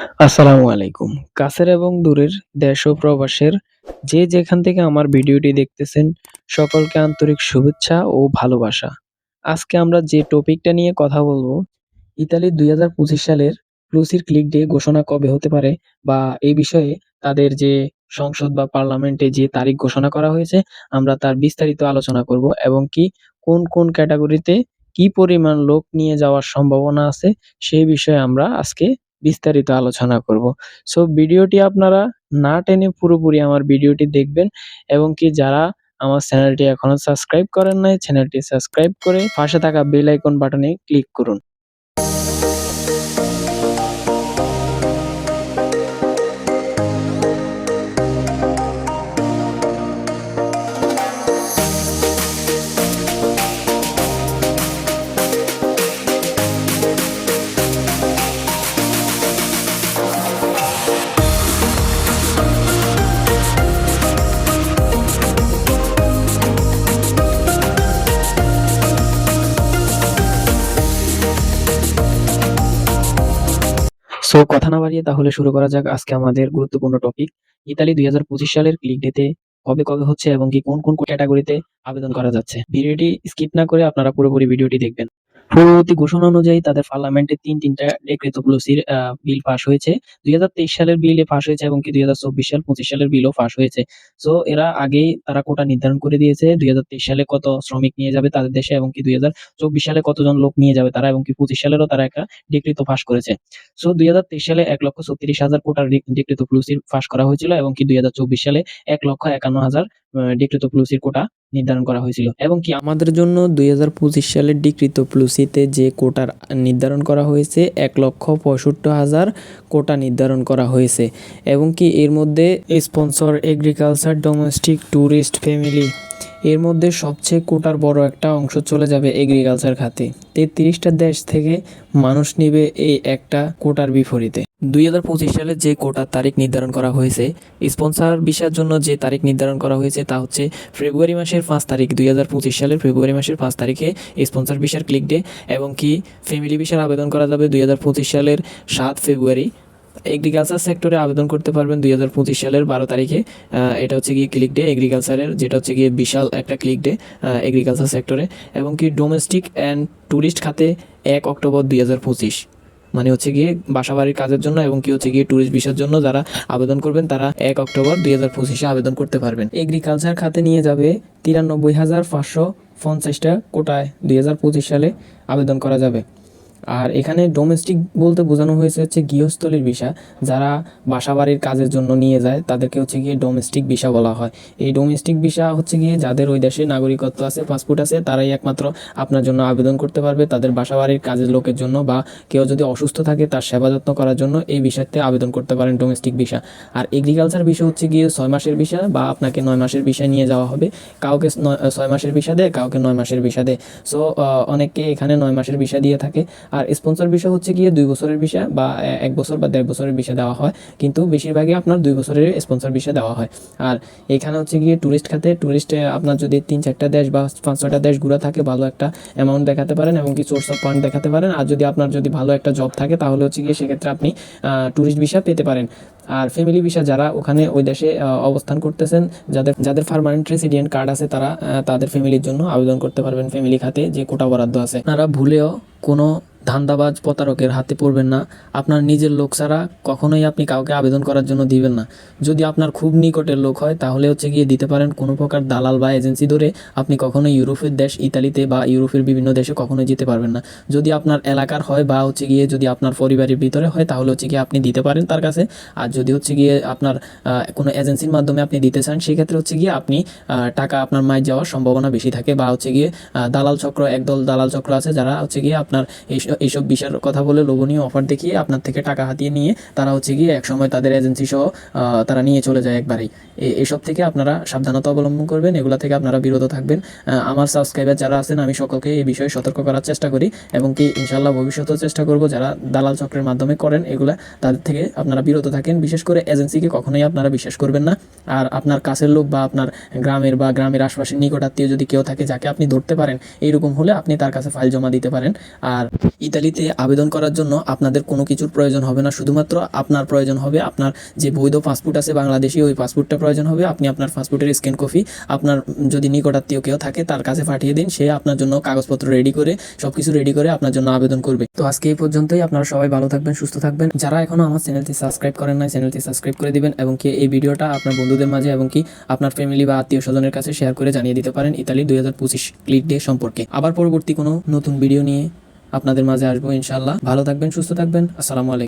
আসসালামু আলাইকুম। কাছের এবং দূরের দেশ ও প্রবাসের যে যেখান থেকে আমার ভিডিওটি দেখতেছেন সকলকে আন্তরিক শুভেচ্ছা ও ভালোবাসা। আজকে আমরা যে টপিকটা নিয়ে কথা বলবো, ইতালির ২০২৫ সালের প্লুসির ক্লিক ডে ঘোষণা কবে হতে পারে বা এই বিষয়ে তাদের যে সংসদ বা পার্লামেন্টে যে তারিখ ঘোষণা করা হয়েছে আমরা তার বিস্তারিত আলোচনা করব এবং কোন ক্যাটাগরিতে কি পরিমাণ লোক নিয়ে যাওয়ার সম্ভাবনা আছে সেই বিষয়ে আমরা আজকে বিস্তারিত আলোচনা করব। সো ভিডিওটি আপনারা না টেনে পুরোপুরি আমার ভিডিওটি দেখবেন এবং যারা আমার চ্যানেলটি এখনো সাবস্ক্রাইব করেন নাই, চ্যানেলটি সাবস্ক্রাইব করে পাশে থাকা বেল আইকন বাটনে ক্লিক করুন। সো কথা না বাড়িয়ে তাহলে শুরু করা যাক আজকে আমাদের গুরুত্বপূর্ণ টপিক। ইতালি ২০২৫ সালের ক্লিক ডেতে কবে হচ্ছে এবং কোন ক্যাটাগরিতে আবেদন করা যাচ্ছে। ভিডিওটি স্কিপ না করে আপনারা পুরোপুরি ভিডিওটি দেখবেন। পূর্ববর্তী ঘোষণা অনুযায়ী তাদের পার্লামেন্টে তিনটা ডেক্রেতো প্লুসির বিল পাস হয়েছে। ২০২৩ সালের বিল পাস হয়েছে এবং ২০২৪ সাল ২৫ সালের বিলও পাস হয়েছে। সো এরা আগেই তারা কোটা নির্ধারণ করে দিয়েছে ২০২৩ সালে কত শ্রমিক নিয়ে যাবে তাদের দেশে এবং ২০২৪ সালে কতজন লোক নিয়ে যাবে তারা এবং ২৫ সালেরও তারা একটা ডিক্রিতো পাস করেছে। সো ২০২৩ সালে ১,৩৬,০০০ কোটার ডিক্রিতো প্লুসির পাস করা হয়েছিল এবং ২০২৪ সালে ১,৫১,০০০ ডিক্রিতো প্লুসির কোটা নির্ধারণ করা হয়েছিল এবং আমাদের জন্য ২০২৫ সালের ডিক্রিতো প্লুসিতে যে কোটার নির্ধারণ করা হয়েছে ১,৬৫,০০০ কোটা নির্ধারণ করা হয়েছে এবং এর মধ্যে sponsor, agriculture, domestic, tourist, family এর মধ্যে সবচেয়ে কোটার বড় একটা অংশ চলে যাবে এগ্রিকালচার খাতে। ৩৩টা দেশ থেকে মানুষ নিবে এই একটা কোটার বিপরীতে। ২০২৫ সালে যে কোটার তারিখ নির্ধারণ করা হয়েছে, স্পন্সর ভিসার জন্য যে তারিখ নির্ধারণ করা হয়েছে তা হচ্ছে ফেব্রুয়ারি মাসের ৫ তারিখ। ২০২৫ সালের ফেব্রুয়ারি মাসের ৫ তারিখে স্পন্সর ভিসার ক্লিক ডে এবং ফ্যামিলি ভিসার আবেদন করা যাবে ২০২৫ সালের ৭ ফেব্রুয়ারি। এগ্রিকালচার সেক্টরে আবেদন করতে পারবেন ২০২৫ সালের ১২ তারিখে। এটা হচ্ছে ক্লিক ডে এগ্রিকালচারের, যেটা হচ্ছে বিশাল একটা ক্লিক ডে এগ্রিকালচার সেক্টরে এবং ডোমেস্টিক অ্যান্ড ট্যুরিস্ট খাতে ১ অক্টোবর ২০২৫। মানে হচ্ছে বাসাবাড়ির কাজের জন্য এবং হচ্ছে ট্যুরিস্ট ভিসার জন্য যারা আবেদন করবেন তারা ১ অক্টোবর ২০২৫-এ আবেদন করতে পারবেন। এগ্রিকালচার খাতে নিয়ে যাবে ৯৩,৫৫০টা কোটায় ২০২৫ সালে আবেদন করা যাবে। আর এখানে ডোমেস্টিক বলতে বোঝানো হয়েছে হচ্ছে গৃহস্থলীর ভিসা, যারা বাসাবাড়ির কাজের জন্য নিয়ে যায় তাদেরকে হচ্ছে ডোমেস্টিক ভিসা বলা হয়। এই ডোমেস্টিক ভিসা হচ্ছে যাদের ওই দেশে নাগরিকত্ব আছে, পাসপোর্ট আছে, তারাই একমাত্র আপনার জন্য আবেদন করতে পারবে তাদের বাসাবাড়ির কাজের লোকের জন্য, বা কেউ যদি অসুস্থ থাকে তার সেবা যত্ন করার জন্য এই ভিসাতে আবেদন করতে পারেন ডোমেস্টিক ভিসা। আর এগ্রিকালচার ভিসা হচ্ছে ৬ মাসের ভিসা, বা আপনাকে ৯ মাসের ভিসা নিয়ে যাওয়া হবে। কাউকে ৬ মাসের ভিসা দেয়, কাউকে ৯ মাসের ভিসা দেয়। সো অনেককে এখানে ৯ মাসের ভিসা দিয়ে থাকে। আর স্পন্সর ভিসা হচ্ছে ২ বছরের ভিসা বা ১ বছর বা ১.৫ বছরের ভিসা দেওয়া হয়, কিন্তু বেশিরভাগই আপনার 2 বছরের স্পন্সর ভিসা দেওয়া হয়। আর এখানে হচ্ছে ট্যুরিস্ট খাতে, ট্যুরিস্টে আপনার যদি ৩-৪টা দেশ বা ৫-৬টা দেশ ঘোরা থাকে, ভালো একটা অ্যামাউন্ট দেখাতে পারেন এবং সোর্স অফ ফান্ড দেখাতে পারেন। আর যদি আপনার ভালো একটা জব থাকে তাহলে হচ্ছে সেক্ষেত্রে আপনি ট্যুরিস্ট ভিসা পেতে পারেন। আর ফ্যামিলি ভিসা, যারা ওখানে ওই দেশে অবস্থান করতেছেন, যাদের পার্মানেন্ট রেসিডেন্ট কার্ড আছে, তাদের ফ্যামিলির জন্য আবেদন করতে পারবেন ফ্যামিলি খাতে যে কোটা বরাদ্দ আছে। আপনারা ভুলেও কোনো ধান্দাবাজ প্রতারকের হাতে পড়বেন না। আপনার নিজের লোক ছাড়া কখনোই আপনি কাউকে আবেদন করার জন্য দিবেন না। যদি আপনার খুব নিকটের লোক হয় তাহলে হচ্ছে দিতে পারেন। কোনো প্রকার দালাল বা এজেন্সি ধরে আপনি কখনোই ইউরোপের দেশ ইতালিতে বা ইউরোপের বিভিন্ন দেশে কখনোই যেতে পারবেন না। যদি আপনার এলাকার হয় বা হচ্ছে যদি আপনার পরিবারের ভিতরে হয় তাহলে হচ্ছে আপনি দিতে পারেন তার কাছে। আর যদি হচ্ছে আপনার কোনো এজেন্সির মাধ্যমে আপনি দিতে চান, সেক্ষেত্রে হচ্ছে আপনি টাকা আপনার মাইর যাওয়ার সম্ভাবনা বেশি থাকে, বা হচ্ছে দালাল চক্র, একদল দালাল চক্র আছে যারা হচ্ছে আপনার এইসব বিষয়ের কথা বলে লোভনীয় অফার দেখিয়ে আপনার থেকে টাকা হাতিয়ে নিয়ে তারা হচ্ছে একসময় তাদের এজেন্সি সহ তারা নিয়ে চলে যায় একবারেই। এসব থেকে আপনারা সাবধানতা অবলম্বন করবেন, এগুলা থেকে আপনারা বিরত থাকবেন। আমার সাবস্ক্রাইবার যারা আছেন আমি সকলকে এই বিষয়ে সতর্ক করার চেষ্টা করি এবং ইনশাল্লাহ ভবিষ্যতেও চেষ্টা করব যারা দালাল চক্রের মাধ্যমে করেন এগুলা, তাদের থেকে আপনারা বিরত থাকেন। বিশেষ করে এজেন্সিকে কখনোই আপনারা বিশ্বাস করবেন না। আর আপনার কাছের লোক বা আপনার গ্রামের আশপাশের নিকটাত্মীয় যদি কেউ থাকে যাকে আপনি ধরতে পারেন, এইরকম হলে আপনি তার কাছে ফাইল জমা দিতে পারেন। আর ইতালিতে আবেদন করার জন্য আপনাদের কোনো কিছুর প্রয়োজন হবে না, শুধুমাত্র আপনার প্রয়োজন হবে আপনার যে বৈধ পাসপোর্ট আছে বাংলাদেশি, ওই পাসপোর্টটা প্রয়োজন হবে। আপনি আপনার পাসপোর্টের স্ক্যান কপি আপনার যদি নিকটাত্মীয় কেউ থাকে তার কাছে পাঠিয়ে দিন, সে আপনার জন্য কাগজপত্র রেডি করে সবকিছু রেডি করে আপনার জন্য আবেদন করবে। তো আজকে এই পর্যন্তই। আপনারা সবাই ভালো থাকবেন, সুস্থ থাকবেন। যারা এখনো আমার চ্যানেলটি সাবস্ক্রাইব করেন নাই, চ্যানেলটি সাবস্ক্রাইব করে দিবেন এবং কি এই ভিডিওটা আপনার বন্ধুদের মাঝে এবং কি আপনার ফ্যামিলি বা আত্মীয় স্বজনের কাছে শেয়ার করে জানিয়ে দিতে পারেন ইতালি 2025 ক্লিক ডে সম্পর্কে। আবার পরবর্তী কোনো নতুন ভিডিও নিয়ে আপনাদের মাঝে আসবো ইনশাআল্লাহ। ভালো থাকবেন, সুস্থ থাকবেন। আসসালামু আলাইকুম।